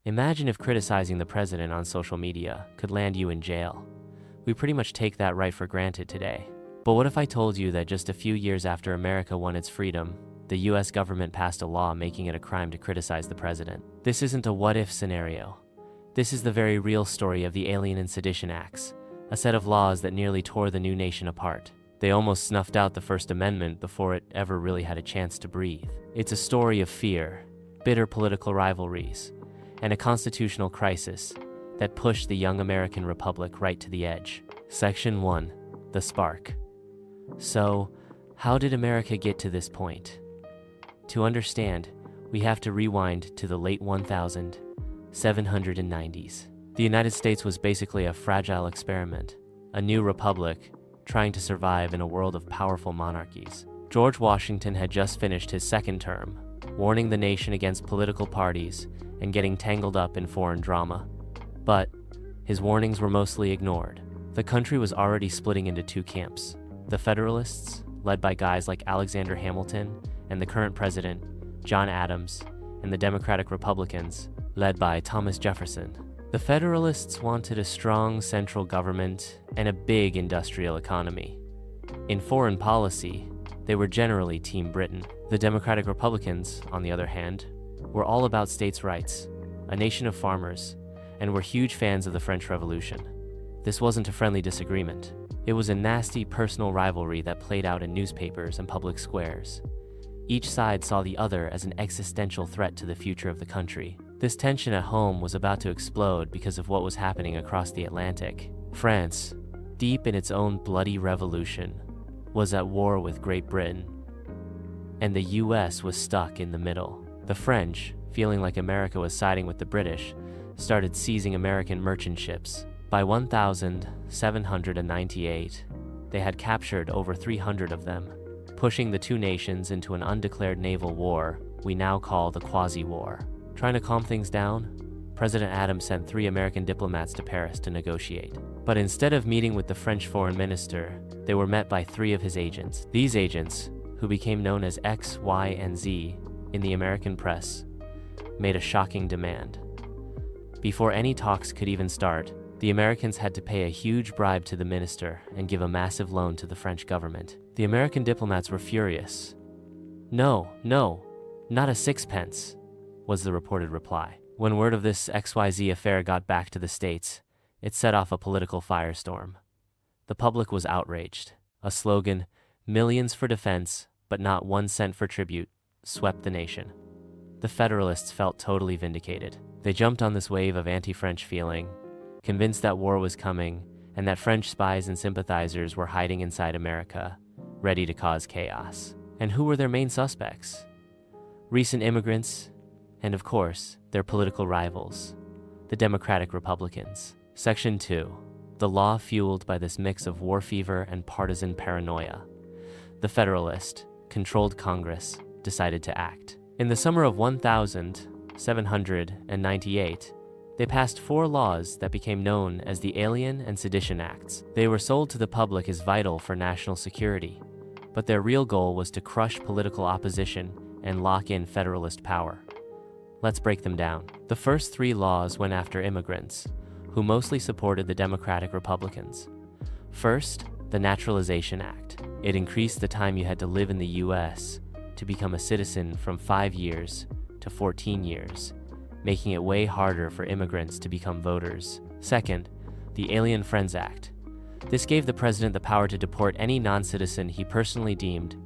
Imagine if criticizing the president on social media could land you in jail. We pretty much take that right for granted today. But what if I told you that just a few years after America won its freedom, the US government passed a law making it a crime to criticize the president? This isn't a what-if scenario. This is the very real story of the Alien and Sedition Acts, a set of laws that nearly tore the new nation apart. They almost snuffed out the First Amendment before it ever really had a chance to breathe. It's a story of fear, bitter political rivalries, and a constitutional crisis that pushed the young American republic right to the edge. Section 1. The Spark. So, how did America get to this point? To understand, we have to rewind to the late 1790s. The United States was basically a fragile experiment, a new republic trying to survive in a world of powerful monarchies. George Washington had just finished his second term, warning the nation against political parties and getting tangled up in foreign drama. But his warnings were mostly ignored. The country was already splitting into two camps: the Federalists, led by guys like Alexander Hamilton and the current president, John Adams, and the Democratic Republicans, led by Thomas Jefferson. The Federalists wanted a strong central government and a big industrial economy. In foreign policy, they were generally Team Britain. The Democratic Republicans, on the other hand, were all about states' rights, a nation of farmers, and were huge fans of the French Revolution. This wasn't a friendly disagreement. It was a nasty personal rivalry that played out in newspapers and public squares. Each side saw the other as an existential threat to the future of the country. This tension at home was about to explode because of what was happening across the Atlantic. France, deep in its own bloody revolution, was at war with Great Britain, and the US was stuck in the middle. The French, feeling like America was siding with the British, started seizing American merchant ships. By 1798, they had captured over 300 of them, pushing the two nations into an undeclared naval war we now call the Quasi-War. Trying to calm things down, President Adams sent 3 American diplomats to Paris to negotiate. But instead of meeting with the French foreign minister, they were met by 3 of his agents. These agents, who became known as X, Y, and Z in the American press, made a shocking demand. Before any talks could even start, the Americans had to pay a huge bribe to the minister and give a massive loan to the French government. The American diplomats were furious. No, not a sixpence, was the reported reply. When word of this XYZ affair got back to the States, it set off a political firestorm. The public was outraged. A slogan, "Millions for defense, but not 1 cent for tribute," swept the nation. The Federalists felt totally vindicated. They jumped on this wave of anti-French feeling, convinced that war was coming and that French spies and sympathizers were hiding inside America, ready to cause chaos. And who were their main suspects? Recent immigrants, and of course, their political rivals, the Democratic Republicans. Section 2. The law fueled by this mix of war fever and partisan paranoia. The Federalist-controlled Congress decided to act. In the summer of 1798, they passed 4 laws that became known as the Alien and Sedition Acts. They were sold to the public as vital for national security, but their real goal was to crush political opposition and lock in Federalist power. Let's break them down. The first 3 laws went after immigrants, who mostly supported the Democratic Republicans. First, the Naturalization Act. It increased the time you had to live in the US to become a citizen from 5 years to 14 years, making it way harder for immigrants to become voters. Second, the Alien Friends Act. This gave the president the power to deport any non-citizen he personally deemed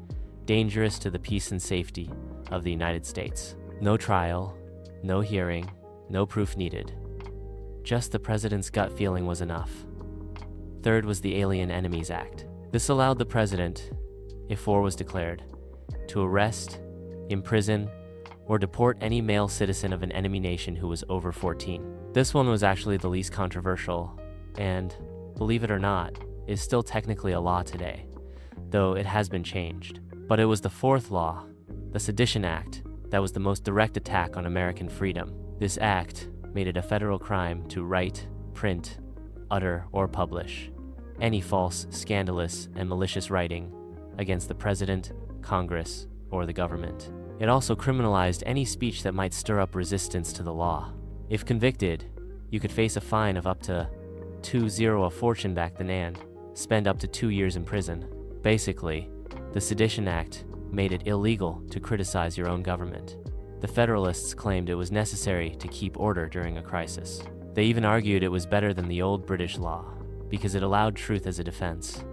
dangerous to the peace and safety of the United States. No trial, no hearing, no proof needed. Just the president's gut feeling was enough. Third was the Alien Enemies Act. This allowed the president, if war was declared, to arrest, imprison, or deport any male citizen of an enemy nation who was over 14. This one was actually the least controversial, and, believe it or not, is still technically a law today, though it has been changed. But it was the 4th law, the Sedition Act, that was the most direct attack on American freedom. This act made it a federal crime to write, print, utter, or publish any false, scandalous, and malicious writing against the president, Congress, or the government. It also criminalized any speech that might stir up resistance to the law. If convicted, you could face a fine of up to 20 a fortune back then and spend up to 2 years in prison. Basically, the Sedition Act made it illegal to criticize your own government. The Federalists claimed it was necessary to keep order during a crisis. They even argued it was better than the old British law, because it allowed truth as a defense.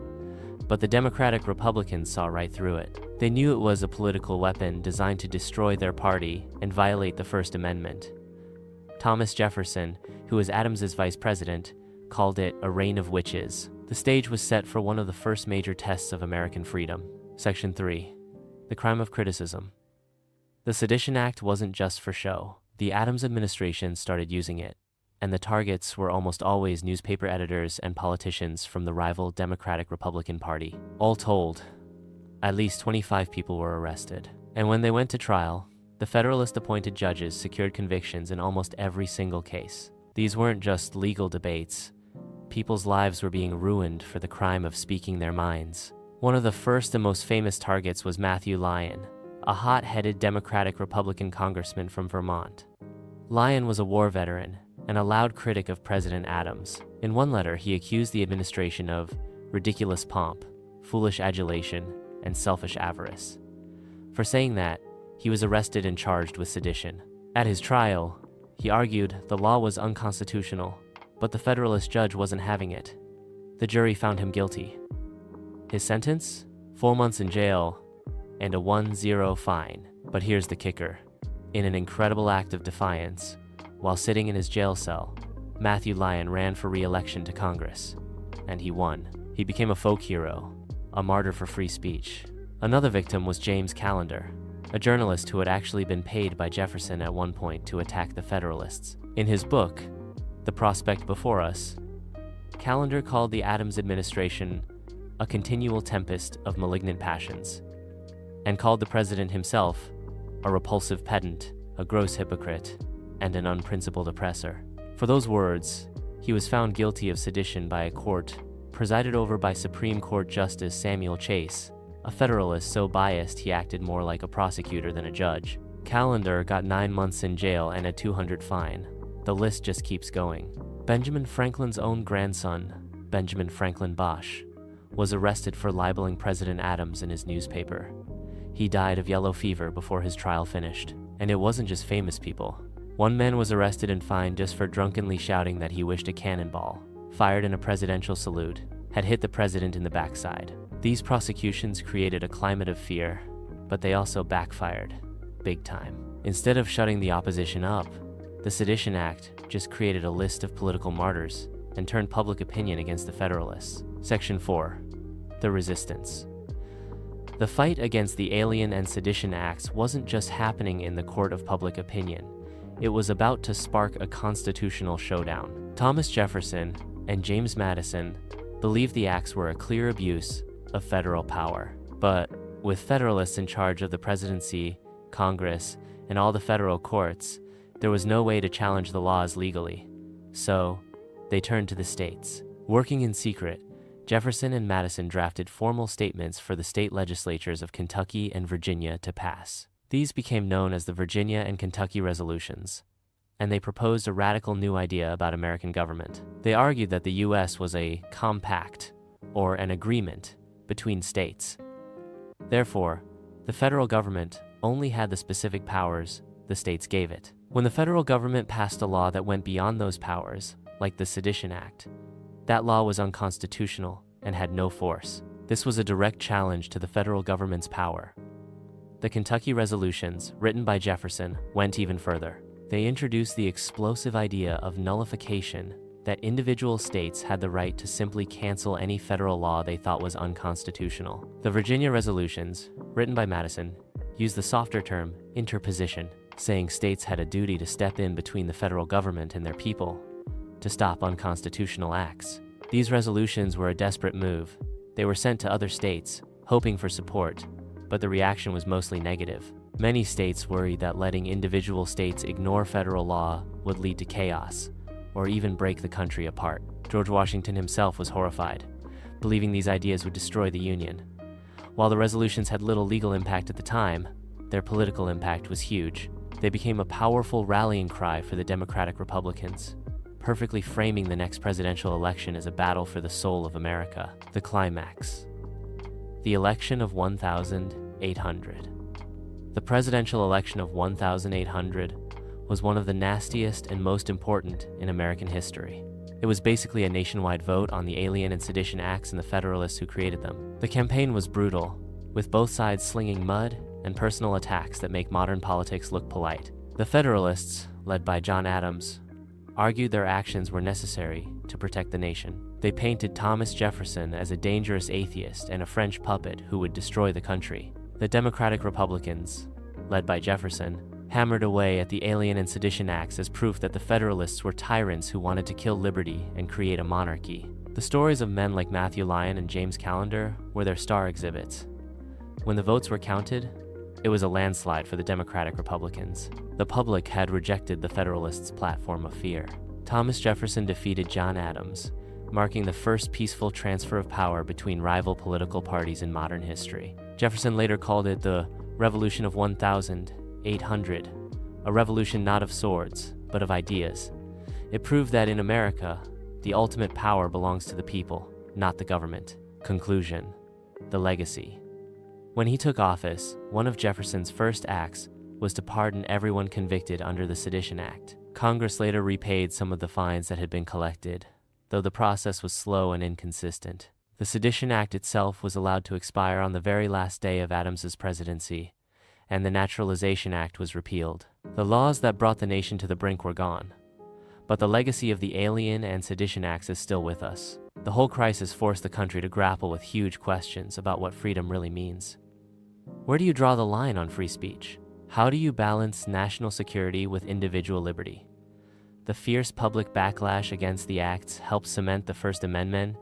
But the Democratic Republicans saw right through it. They knew it was a political weapon designed to destroy their party and violate the First Amendment. Thomas Jefferson, who was Adams's vice president, called it a reign of witches. The stage was set for one of the first major tests of American freedom. Section 3. The crime of criticism. The Sedition Act wasn't just for show. The Adams administration started using it, and the targets were almost always newspaper editors and politicians from the rival Democratic-Republican Party. All told, at least 25 people were arrested. And when they went to trial, the Federalist-appointed judges secured convictions in almost every single case. These weren't just legal debates. People's lives were being ruined for the crime of speaking their minds. One of the first and most famous targets was Matthew Lyon, a hot-headed Democratic-Republican congressman from Vermont. Lyon was a war veteran and a loud critic of President Adams. In one letter, he accused the administration of ridiculous pomp, foolish adulation, and selfish avarice. For saying that, he was arrested and charged with sedition. At his trial, he argued the law was unconstitutional, but the Federalist judge wasn't having it. The jury found him guilty. His sentence? 4 months in jail and a 1-0 fine. But here's the kicker. In an incredible act of defiance, while sitting in his jail cell, Matthew Lyon ran for re-election to Congress, and he won. He became a folk hero, a martyr for free speech. Another victim was James Callender, a journalist who had actually been paid by Jefferson at one point to attack the Federalists. In his book, The Prospect Before Us, Callender called the Adams administration a continual tempest of malignant passions, and called the president himself a repulsive pedant, a gross hypocrite, and an unprincipled oppressor. For those words, he was found guilty of sedition by a court presided over by Supreme Court Justice Samuel Chase, a Federalist so biased he acted more like a prosecutor than a judge. Callender got 9 months in jail and a $200 fine. The list just keeps going. Benjamin Franklin's own grandson, Benjamin Franklin Bosch, was arrested for libeling President Adams in his newspaper. He died of yellow fever before his trial finished. And it wasn't just famous people. One man was arrested and fined just for drunkenly shouting that he wished a cannonball, fired in a presidential salute, had hit the president in the backside. These prosecutions created a climate of fear, but they also backfired, big time. Instead of shutting the opposition up, the Sedition Act just created a list of political martyrs and turned public opinion against the Federalists. Section 4. The Resistance. The fight against the Alien and Sedition Acts wasn't just happening in the court of public opinion. It was about to spark a constitutional showdown. Thomas Jefferson and James Madison believed the acts were a clear abuse of federal power. But with Federalists in charge of the presidency, Congress, and all the federal courts, there was no way to challenge the laws legally. So, they turned to the states. Working in secret, Jefferson and Madison drafted formal statements for the state legislatures of Kentucky and Virginia to pass. These became known as the Virginia and Kentucky Resolutions, and they proposed a radical new idea about American government. They argued that the U.S. was a compact, or an agreement, between states. Therefore, the federal government only had the specific powers the states gave it. When the federal government passed a law that went beyond those powers, like the Sedition Act, that law was unconstitutional and had no force. This was a direct challenge to the federal government's power. The Kentucky Resolutions, written by Jefferson, went even further. They introduced the explosive idea of nullification, that individual states had the right to simply cancel any federal law they thought was unconstitutional. The Virginia Resolutions, written by Madison, used the softer term interposition, saying states had a duty to step in between the federal government and their people to stop unconstitutional acts. These resolutions were a desperate move. They were sent to other states, hoping for support, but the reaction was mostly negative. Many states worried that letting individual states ignore federal law would lead to chaos, or even break the country apart. George Washington himself was horrified, believing these ideas would destroy the Union. While the resolutions had little legal impact at the time, their political impact was huge. They became a powerful rallying cry for the Democratic Republicans, perfectly framing the next presidential election as a battle for the soul of America. The climax. The election of 1800. The presidential election of 1800 was one of the nastiest and most important in American history. It was basically a nationwide vote on the Alien and Sedition Acts and the Federalists who created them. The campaign was brutal, with both sides slinging mud and personal attacks that make modern politics look polite. The Federalists, led by John Adams, argued their actions were necessary to protect the nation. They painted Thomas Jefferson as a dangerous atheist and a French puppet who would destroy the country. The Democratic Republicans, led by Jefferson, hammered away at the Alien and Sedition Acts as proof that the Federalists were tyrants who wanted to kill liberty and create a monarchy. The stories of men like Matthew Lyon and James Callender were their star exhibits. When the votes were counted, it was a landslide for the Democratic Republicans. The public had rejected the Federalists' platform of fear. Thomas Jefferson defeated John Adams, marking the first peaceful transfer of power between rival political parties in modern history. Jefferson later called it the Revolution of 1800, a revolution not of swords, but of ideas. It proved that in America, the ultimate power belongs to the people, not the government. Conclusion. The legacy. When he took office, one of Jefferson's first acts was to pardon everyone convicted under the Sedition Act. Congress later repaid some of the fines that had been collected, though the process was slow and inconsistent. The Sedition Act itself was allowed to expire on the very last day of Adams's presidency, and the Naturalization Act was repealed. The laws that brought the nation to the brink were gone, but the legacy of the Alien and Sedition Acts is still with us. The whole crisis forced the country to grapple with huge questions about what freedom really means. Where do you draw the line on free speech? How do you balance national security with individual liberty? The fierce public backlash against the acts helped cement the First Amendment